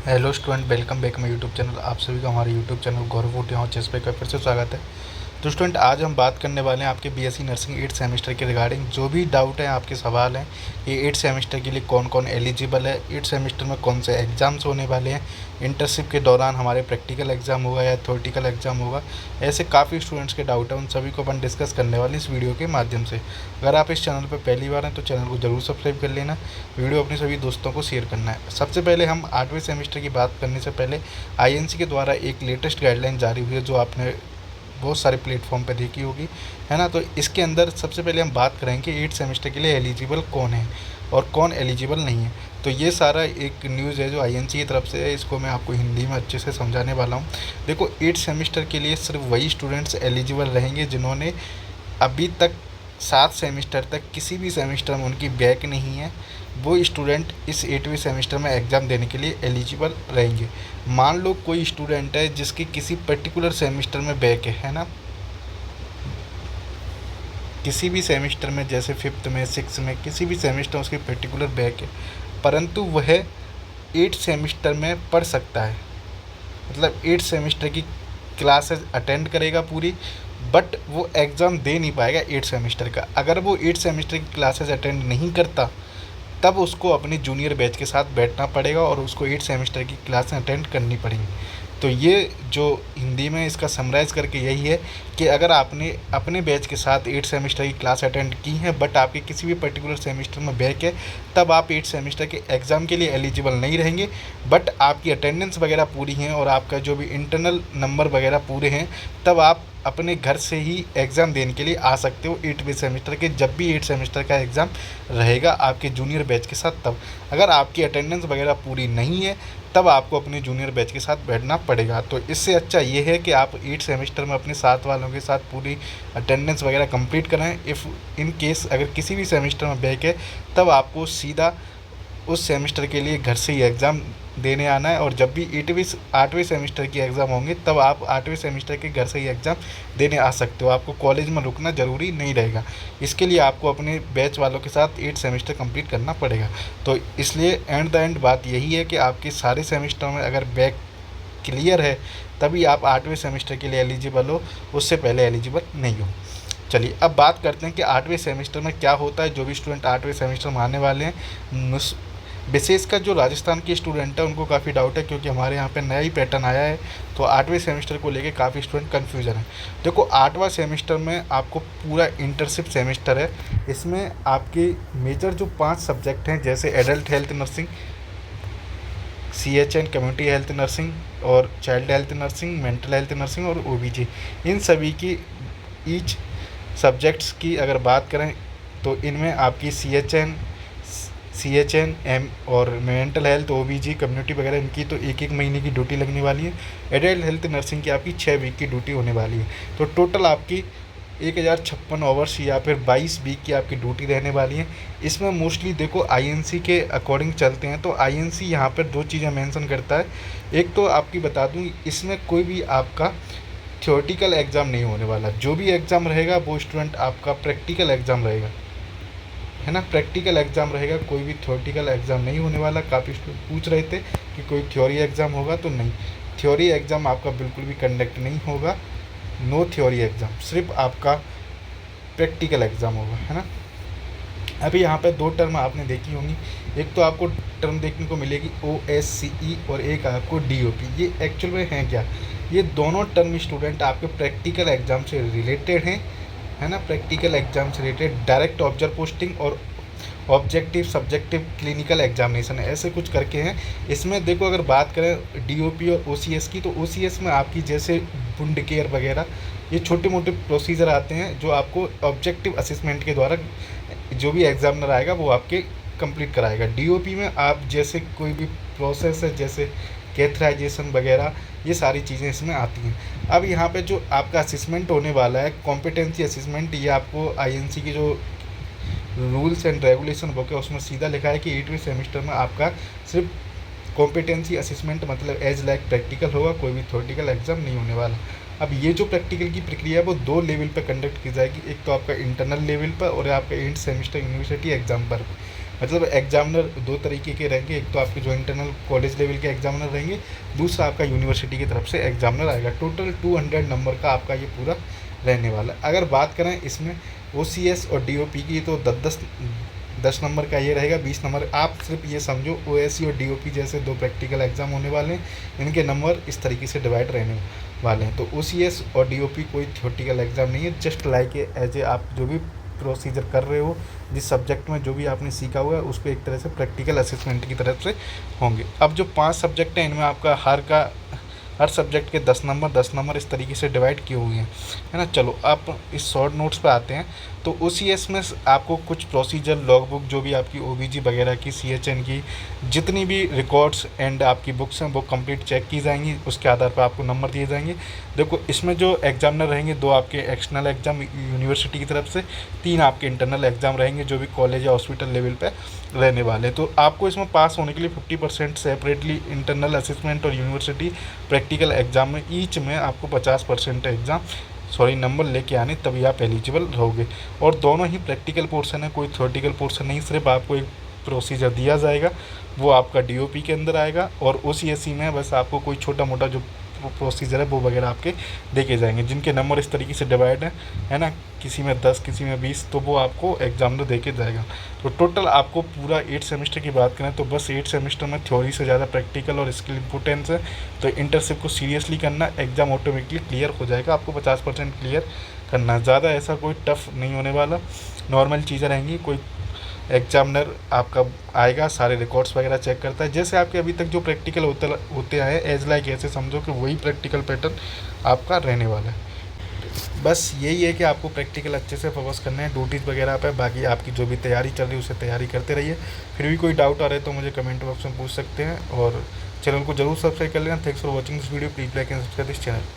Hello student, welcome back my YouTube channel. आप सभी का हमारे यूट्यूब चैनल गौरव फूट यहाँ चेस पे का फिर से स्वागत है। तो स्टूडेंट, आज हम बात करने वाले हैं आपके बीएससी नर्सिंग 8 सेमेस्टर के रिगार्डिंग। जो भी डाउट है, आपके सवाल हैं, ये 8 सेमेस्टर के लिए कौन कौन एलिजिबल है, 8 सेमेस्टर में कौन से एग्ज़ाम्स होने वाले हैं, इंटर्नशिप के दौरान हमारे प्रैक्टिकल एग्ज़ाम होगा या थ्योरेटिकल एग्ज़ाम होगा, ऐसे काफ़ी स्टूडेंट्स के डाउट हैं। उन सभी को अपन डिस्कस करने वाले इस वीडियो के माध्यम से। अगर आप इस चैनल पर पहली बार हैं तो चैनल को ज़रूर सब्सक्राइब कर लेना, वीडियो अपने सभी दोस्तों को शेयर करना है। सबसे पहले हम 8वें सेमेस्टर की बात करने से पहले आईएनसी के द्वारा एक लेटेस्ट गाइडलाइन जारी हुई है, जो आपने बहुत सारे प्लेटफॉर्म पे देखी होगी, है ना। तो इसके अंदर सबसे पहले हम बात करेंगे 8 सेमेस्टर के लिए एलिजिबल कौन है और कौन एलिजिबल नहीं है। तो ये सारा एक न्यूज़ है जो आईएनसी की तरफ से है, इसको मैं आपको हिंदी में अच्छे से समझाने वाला हूँ। देखो, 8 सेमेस्टर के लिए सिर्फ वही स्टूडेंट्स एलिजिबल रहेंगे जिन्होंने अभी तक 7 सेमेस्टर तक किसी भी सेमेस्टर में उनकी बैक नहीं है। वो स्टूडेंट इस 8वें सेमेस्टर में एग्ज़ाम देने के लिए एलिजिबल रहेंगे। मान लो कोई स्टूडेंट है जिसकी किसी पर्टिकुलर सेमेस्टर में बैक है ना, किसी भी सेमेस्टर में, जैसे 5th में, 6th में, किसी भी सेमेस्टर उसकी पर्टिकुलर बैक है, परंतु वह 8 सेमेस्टर में पढ़ सकता है। मतलब 8 सेमेस्टर की क्लासेस अटेंड करेगा पूरी, बट वो एग्ज़ाम दे नहीं पाएगा 8 सेमेस्टर का। अगर वो 8 सेमेस्टर की क्लासेस अटेंड नहीं करता, तब उसको अपनी जूनियर बैच के साथ बैठना पड़ेगा और उसको 8 सेमेस्टर की क्लासें अटेंड करनी पड़ेंगी। तो ये जो हिंदी में इसका समराइज़ करके यही है कि अगर आपने अपने बैच के साथ 8 सेमेस्टर की क्लास अटेंड की है, बट आपके किसी भी पर्टिकुलर सेमेस्टर में बैक है, तब आप 8 सेमेस्टर के एग्ज़ाम के लिए एलिजिबल नहीं रहेंगे। बट आपकी अटेंडेंस वगैरह पूरी हैं और आपका जो भी इंटरनल नंबर वगैरह पूरे हैं, तब आप अपने घर से ही एग्ज़ाम देने के लिए आ सकते हो 8वें सेमेस्टर के। जब भी 8 सेमेस्टर का एग्ज़ाम रहेगा आपके जूनियर बैच के साथ, तब अगर आपकी अटेंडेंस वगैरह पूरी नहीं है, तब आपको अपने जूनियर बैच के साथ बैठना पड़ेगा। तो इससे अच्छा ये है कि आप 8 सेमेस्टर में अपने साथ वालों के साथ पूरी अटेंडेंस वगैरह कंप्लीट करें। इफ़ इन केस अगर किसी भी सेमेस्टर में बैक है, तब आपको सीधा उस सेमेस्टर के लिए घर से ही एग्ज़ाम देने आना है। और जब भी 8वें सेमेस्टर की एग्ज़ाम होंगे, तब आप 8वें सेमेस्टर के घर से ही एग्ज़ाम देने आ सकते हो। आपको कॉलेज में रुकना ज़रूरी नहीं रहेगा। इसके लिए आपको अपने बैच वालों के साथ 8 सेमेस्टर कंप्लीट करना पड़ेगा। तो इसलिए एंड द एंड बात यही है कि आपके सारे सेमेस्टर में अगर बैक क्लियर है, तभी आप 8वें सेमेस्टर के लिए एलिजिबल हो, उससे पहले एलिजिबल नहीं हो। चलिए, अब बात करते हैं कि 8वें सेमेस्टर में क्या होता है। जो भी स्टूडेंट 8वें सेमेस्टर में आने वाले हैं, विशेषकर जो राजस्थान के स्टूडेंट हैं, उनको काफ़ी डाउट है, क्योंकि हमारे यहाँ पे नया ही पैटर्न आया है। तो 8वें सेमेस्टर को लेके काफ़ी स्टूडेंट कन्फ्यूजन है। देखो, 8वां सेमेस्टर में आपको पूरा इंटर्नशिप सेमेस्टर है। इसमें आपके मेजर जो 5 सब्जेक्ट हैं, जैसे adult health nursing, CHN community health nursing और child health nursing, mental health nursing और OBG, इन सभी की ईच सब्जेक्ट्स की अगर बात करें, तो इनमें आपकी CHN एम और मेंटल हेल्थ, OBG, कम्युनिटी वगैरह, इनकी तो 1-1 महीने की ड्यूटी लगने वाली है। एडल्ट हेल्थ नर्सिंग की आपकी 6 वीक की ड्यूटी होने वाली है। तो टोटल आपकी 1056 आवर्स या फिर 22 वीक की आपकी ड्यूटी रहने वाली है। इसमें मोस्टली देखो आईएनसी के अकॉर्डिंग चलते हैं। तो आईएनसी यहाँ पर 2 चीज़ें मेंशन करता है। एक तो आपकी बता दूँ, इसमें कोई भी आपका थ्योरेटिकल एग्ज़ाम नहीं होने वाला। जो भी एग्ज़ाम रहेगा वो स्टूडेंट आपका प्रैक्टिकल एग्ज़ाम रहेगा, है ना। प्रैक्टिकल एग्ज़ाम रहेगा, कोई भी थ्योरेटिकल एग्ज़ाम नहीं होने वाला। काफ़ी स्टूडेंट पूछ रहे थे कि कोई थ्योरी एग्ज़ाम होगा, तो नहीं, थ्योरी एग्ज़ाम आपका बिल्कुल भी कंडक्ट नहीं होगा। नो थ्योरी एग्ज़ाम, सिर्फ आपका प्रैक्टिकल एग्ज़ाम होगा, है ना। अभी यहाँ पे 2 टर्म आपने देखी होंगी। एक तो आपको टर्म देखने को मिलेगी OSCE और एक आपको DOP। ये एक्चुअल में है क्या? ये दोनों टर्म स्टूडेंट आपके प्रैक्टिकल एग्ज़ाम से रिलेटेड हैं, है ना। प्रैक्टिकल एग्ज़ाम से रिलेटेड डायरेक्ट ऑब्जर्व पोस्टिंग और ऑब्जेक्टिव सब्जेक्टिव क्लिनिकल एग्जामिनेशन, ऐसे कुछ करके हैं। इसमें देखो, अगर बात करें DOP और OCS की, तो OCS में आपकी जैसे वुंड केयर वगैरह, ये छोटे मोटे प्रोसीजर आते हैं जो आपको ऑब्जेक्टिव असेसमेंट के द्वारा जो भी एग्जामिनर आएगा वो आपके कंप्लीट कराएगा। DOP में आप जैसे कोई भी प्रोसेस है, जैसे कैथराइजेशन वगैरह, ये सारी चीज़ें इसमें आती हैं। अब यहाँ पे जो आपका असेसमेंट होने वाला है, कॉम्पिटेंसी असेसमेंट, ये आपको आईएनसी की जो रूल्स एंड रेगुलेशन बुक है उसमें सीधा लिखा है कि 8वें सेमेस्टर में आपका सिर्फ कॉम्पिटेंसी असेसमेंट, मतलब एज लाइक प्रैक्टिकल होगा, कोई भी थ्योरेटिकल एग्जाम नहीं होने वाला। अब ये जो प्रैक्टिकल की प्रक्रिया है वो 2 लेवल पर कंडक्ट की जाएगी। एक तो आपका इंटरनल लेवल पर और आपका एंड सेमेस्टर यूनिवर्सिटी एग्ज़ाम पर। मतलब एग्जामिनर दो तरीके के रहेंगे, एक तो आपके जो इंटरनल कॉलेज लेवल के एग्जामिनर रहेंगे, दूसरा आपका यूनिवर्सिटी की तरफ से एग्जामिनर आएगा। टोटल 200 नंबर का आपका ये पूरा रहने वाला है। अगर बात करें इसमें OCS और DOP की, तो 10 नंबर का ये रहेगा, 20 नंबर। आप सिर्फ ये समझो OSC और DOP जैसे दो प्रैक्टिकल एग्जाम होने वाले हैं, इनके नंबर इस तरीके से डिवाइड रहने वाले हैं। तो OCS और DOP कोई थियोरटिकल एग्जाम नहीं है, जस्ट लाइक एज ए आप जो भी प्रोसीजर कर रहे हो, जिस सब्जेक्ट में जो भी आपने सीखा हुआ है उसको एक तरह से प्रैक्टिकल असेसमेंट की तरफ से होंगे। अब जो 5 सब्जेक्ट हैं, इनमें आपका हर सब्जेक्ट के 10 नंबर इस तरीके से डिवाइड किए हुए हैं, है ना। चलो आप इस शॉर्ट नोट्स पे आते हैं। तो OCS में आपको कुछ प्रोसीजर, लॉग बुक जो भी आपकी OBG वगैरह की, CHN की जितनी भी रिकॉर्ड्स एंड आपकी बुक्स हैं वो कंप्लीट चेक की जाएंगी, उसके आधार पर आपको नंबर दिए जाएंगे। देखो इसमें जो एग्जामिनर रहेंगे, 2 आपके एक्सटर्नल एग्जाम यूनिवर्सिटी की तरफ से, 3 आपके इंटरनल एग्जाम रहेंगे जो भी कॉलेज या हॉस्पिटल लेवल पे रहने वाले। तो आपको इसमें पास होने के लिए 50% सेपरेटली इंटरनल असेसमेंट और यूनिवर्सिटी प्रैक्टिकल एग्जाम में ईच में आपको 50% नंबर लेके आने, तभी आप एलिजिबल रहोगे। और दोनों ही प्रैक्टिकल पोर्शन है, कोई थ्योरेटिकल पोर्शन नहीं। सिर्फ आपको एक प्रोसीजर दिया जाएगा, वो आपका DOP के अंदर आएगा, और OCSE में बस आपको कोई छोटा मोटा जो प्रोसीजर है वो वगैरह आपके देखे जाएंगे, जिनके नंबर इस तरीके से डिवाइड है ना, किसी में 10 किसी में 20, तो वो आपको एग्जामिनर देके जाएगा। तो टोटल आपको पूरा 8 सेमेस्टर की बात करें तो बस 8 सेमेस्टर में थ्योरी से ज़्यादा प्रैक्टिकल और स्किल इंपॉर्टेंस है। तो इंटर्नशिप को सीरियसली करना, एग्ज़ाम ऑटोमेटिकली क्लियर हो जाएगा। आपको 50% क्लियर करना, ज़्यादा ऐसा कोई टफ नहीं होने वाला, नॉर्मल चीज़ें रहेंगी। कोई एग्जामिनर आपका आएगा, सारे रिकॉर्ड्स वगैरह चेक करता है, जैसे आपके अभी तक जो प्रैक्टिकल होते आए एज लाइक, ऐसे समझो कि वही प्रैक्टिकल पैटर्न आपका रहने वाला है। बस यही है कि आपको प्रैक्टिकल अच्छे से फोकस करना है ड्यूटीज़ वगैरह पे। बाकी आपकी जो भी तैयारी चल रही है उसे तैयारी करते रहिए। फिर भी कोई डाउट आ रहा है तो मुझे कमेंट बॉक्स में पूछ सकते हैं, और चैनल को जरूर सब्सक्राइब कर लेना। Thanks for watching this video, please like and subscribe this channel.